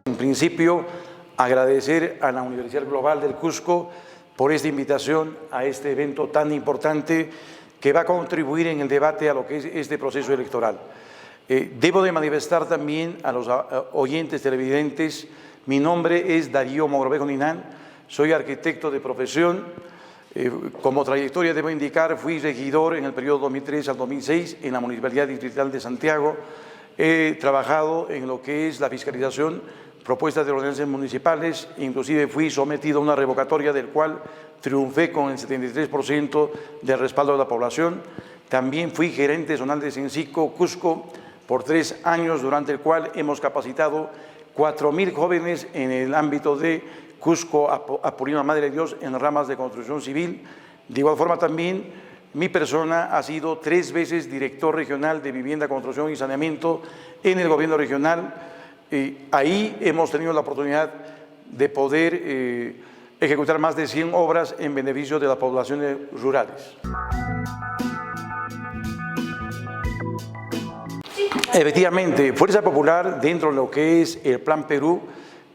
En principio, agradecer a la Universidad Global del Cusco por esta invitación a este evento tan importante que va a contribuir en el debate a lo que es este proceso electoral. Debo de manifestar también a los oyentes televidentes, mi nombre es Darío Mogrovejo Ninán, soy arquitecto de profesión. Como trayectoria debo indicar, fui regidor en el periodo 2003 al 2006 en la Municipalidad Distrital de Santiago. He trabajado en lo que es la fiscalización, propuestas de ordenanzas municipales, inclusive fui sometido a una revocatoria del cual triunfé con el 73% del respaldo de la población. También fui gerente zonal de Cencico, Cusco, por 3 años, durante el cual hemos capacitado 4.000 jóvenes en el ámbito de Cusco, Apurímac, Madre de Dios, en ramas de construcción civil. De igual forma también mi persona ha sido 3 veces director regional de vivienda, construcción y saneamiento en el gobierno regional. Ahí hemos tenido la oportunidad de poder ejecutar más de 100 obras en beneficio de las poblaciones rurales. Efectivamente, Fuerza Popular, dentro de lo que es el Plan Perú,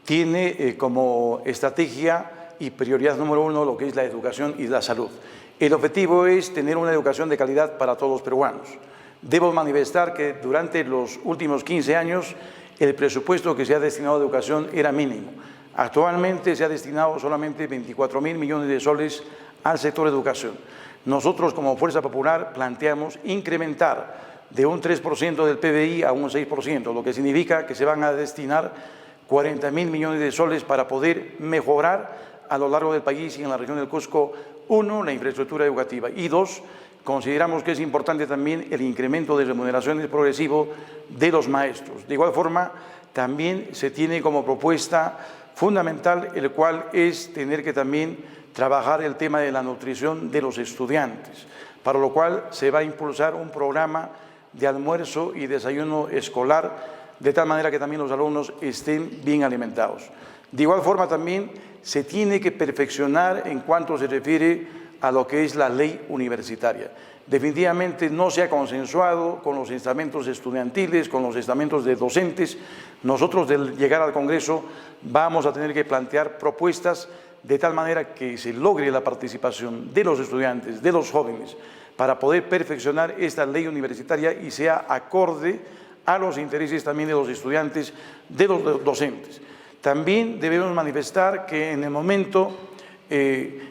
tiene como estrategia y prioridad número 1 lo que es la educación y la salud. El objetivo es tener una educación de calidad para todos los peruanos. Debo manifestar que durante los últimos 15 años el presupuesto que se ha destinado a educación era mínimo. Actualmente se ha destinado solamente 24.000 millones de soles al sector educación. Nosotros como Fuerza Popular planteamos incrementar de un 3% del PBI a un 6%, lo que significa que se van a destinar 40.000 millones de soles para poder mejorar a lo largo del país y en la región del Cusco, 1, la infraestructura educativa, y 2, consideramos que es importante también el incremento de remuneraciones progresivo de los maestros. De igual forma, también se tiene como propuesta fundamental, el cual es tener que también trabajar el tema de la nutrición de los estudiantes, para lo cual se va a impulsar un programa de almuerzo y desayuno escolar, de tal manera que también los alumnos estén bien alimentados. De igual forma también se tiene que perfeccionar en cuanto se refiere a lo que es la ley universitaria. Definitivamente no se ha consensuado con los estamentos estudiantiles, con los estamentos de docentes. Nosotros, al llegar al Congreso, vamos a tener que plantear propuestas de tal manera que se logre la participación de los estudiantes, de los jóvenes, para poder perfeccionar esta ley universitaria y sea acorde a los intereses también de los estudiantes, de los docentes. También debemos manifestar que en el momento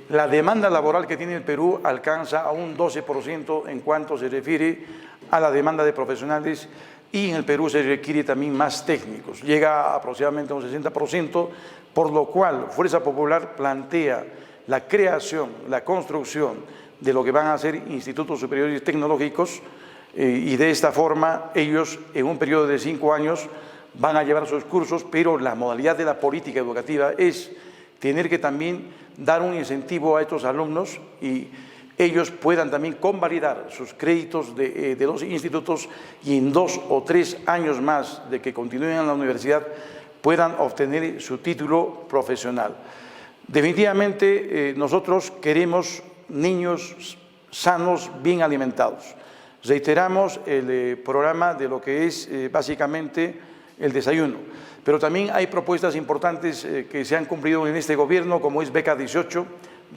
la demanda laboral que tiene el Perú alcanza a un 12% en cuanto se refiere a la demanda de profesionales, y en el Perú se requiere también más técnicos, llega aproximadamente a un 60%, por lo cual Fuerza Popular plantea la creación, la construcción de lo que van a ser institutos superiores tecnológicos, y de esta forma ellos en un periodo de 5 años van a llevar sus cursos, pero la modalidad de la política educativa es tener que también dar un incentivo a estos alumnos y ellos puedan también convalidar sus créditos de los institutos, y en 2 o 3 años más de que continúen en la universidad puedan obtener su título profesional. Definitivamente nosotros queremos niños sanos, bien alimentados. Reiteramos el programa de lo que es básicamente el desayuno, pero también hay propuestas importantes que se han cumplido en este gobierno, como es Beca 18,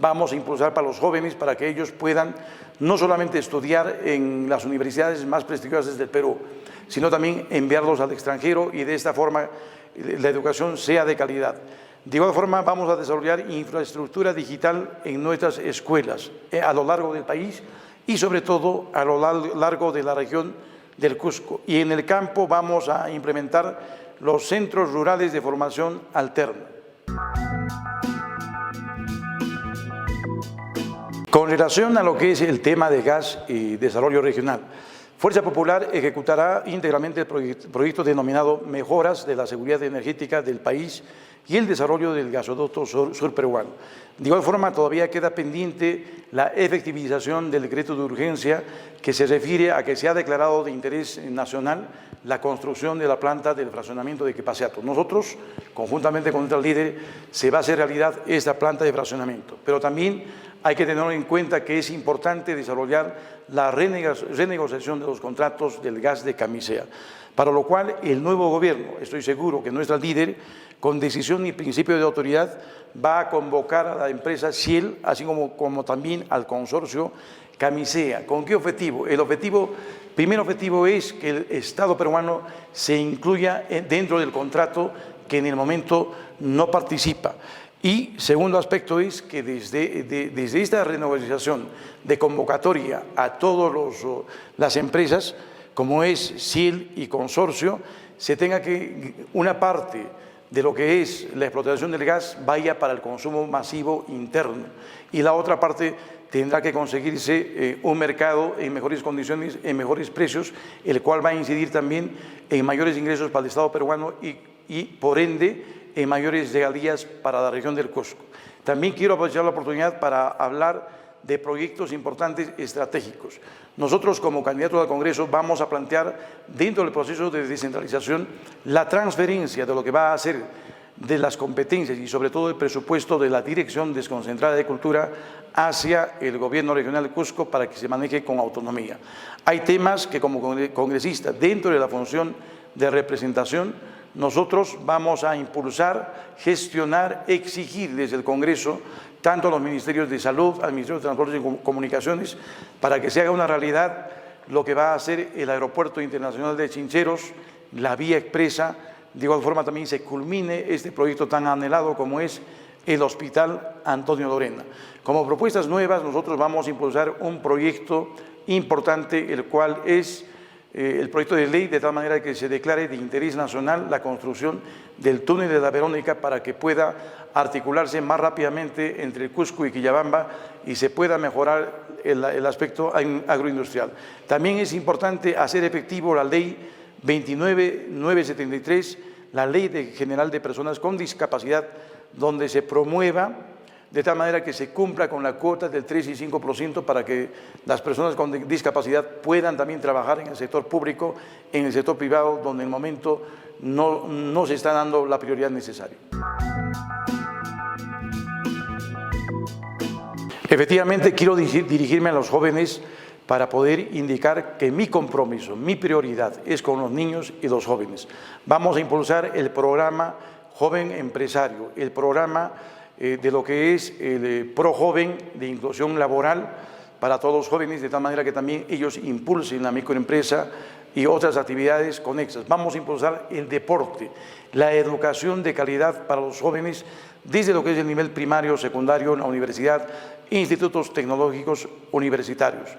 vamos a impulsar para los jóvenes para que ellos puedan no solamente estudiar en las universidades más prestigiosas del Perú, sino también enviarlos al extranjero y de esta forma la educación sea de calidad. De igual forma, vamos a desarrollar infraestructura digital en nuestras escuelas a lo largo del país y sobre todo a lo largo de la región del Cusco. Y en el campo vamos a implementar los centros rurales de formación alterna. Con relación a lo que es el tema de gas y desarrollo regional, Fuerza Popular ejecutará íntegramente el proyecto denominado Mejoras de la Seguridad Energética del País y el desarrollo del gasoducto sur peruano. De igual forma, todavía queda pendiente la efectivización del decreto de urgencia que se refiere a que se ha declarado de interés nacional la construcción de la planta del fraccionamiento de Quepaceato. Nosotros, conjuntamente con nuestro líder, se va a hacer realidad esta planta de fraccionamiento, pero también hay que tener en cuenta que es importante desarrollar la renegociación de los contratos del gas de Camisea, para lo cual el nuevo gobierno, estoy seguro que nuestra líder, con decisión y principio de autoridad, va a convocar a la empresa Ciel, así como también al consorcio Camisea. ¿Con qué objetivo? El primer objetivo es que el Estado peruano se incluya dentro del contrato que en el momento no participa. Y segundo aspecto es que desde esta renegociación de convocatoria a todas las empresas, como es Ciel y consorcio, se tenga que una parte de lo que es la explotación del gas vaya para el consumo masivo interno y la otra parte tendrá que conseguirse un mercado en mejores condiciones, en mejores precios, el cual va a incidir también en mayores ingresos para el Estado peruano y por ende en mayores regalías para la región del Cusco. También quiero aprovechar la oportunidad para hablar de proyectos importantes estratégicos. Nosotros como candidatos al Congreso vamos a plantear dentro del proceso de descentralización la transferencia de lo que va a ser de las competencias y sobre todo el presupuesto de la Dirección Desconcentrada de Cultura hacia el Gobierno Regional de Cusco para que se maneje con autonomía. Hay temas que como congresistas dentro de la función de representación nosotros vamos a impulsar, gestionar, exigir desde el Congreso tanto a los ministerios de Salud, al Ministerio de Transportes y Comunicaciones, para que se haga una realidad lo que va a ser el Aeropuerto Internacional de Chincheros, la vía expresa, de igual forma también se culmine este proyecto tan anhelado como es el Hospital Antonio Lorena. Como propuestas nuevas, nosotros vamos a impulsar un proyecto importante, el cual es el proyecto de ley de tal manera que se declare de interés nacional la construcción del túnel de la Verónica para que pueda articularse más rápidamente entre Cusco y Quillabamba y se pueda mejorar el aspecto agroindustrial. También es importante hacer efectivo la ley 29973, la ley general de personas con discapacidad, donde se promueva de tal manera que se cumpla con la cuota del 3 y 5% para que las personas con discapacidad puedan también trabajar en el sector público, en el sector privado, donde en el momento no se está dando la prioridad necesaria. Efectivamente, quiero dirigirme a los jóvenes para poder indicar que mi compromiso, mi prioridad es con los niños y los jóvenes. Vamos a impulsar el programa Joven Empresario, el programa de lo que es el Pro Joven de inclusión laboral para todos los jóvenes, de tal manera que también ellos impulsen la microempresa y otras actividades conexas. Vamos a impulsar el deporte, la educación de calidad para los jóvenes, desde lo que es el nivel primario, secundario, la universidad, institutos tecnológicos universitarios.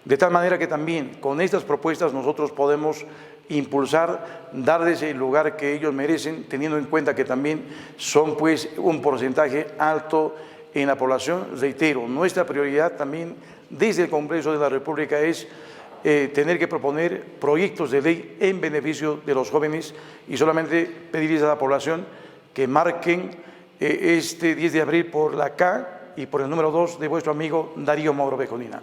De tal manera que también con estas propuestas nosotros podemos impulsar, darles el lugar que ellos merecen, teniendo en cuenta que también son pues un porcentaje alto en la población. Reitero, nuestra prioridad también desde el Congreso de la República es tener que proponer proyectos de ley en beneficio de los jóvenes y solamente pedirles a la población que marquen este 10 de abril por la K y por el número 2 de vuestro amigo Darío Mauro Bejonina.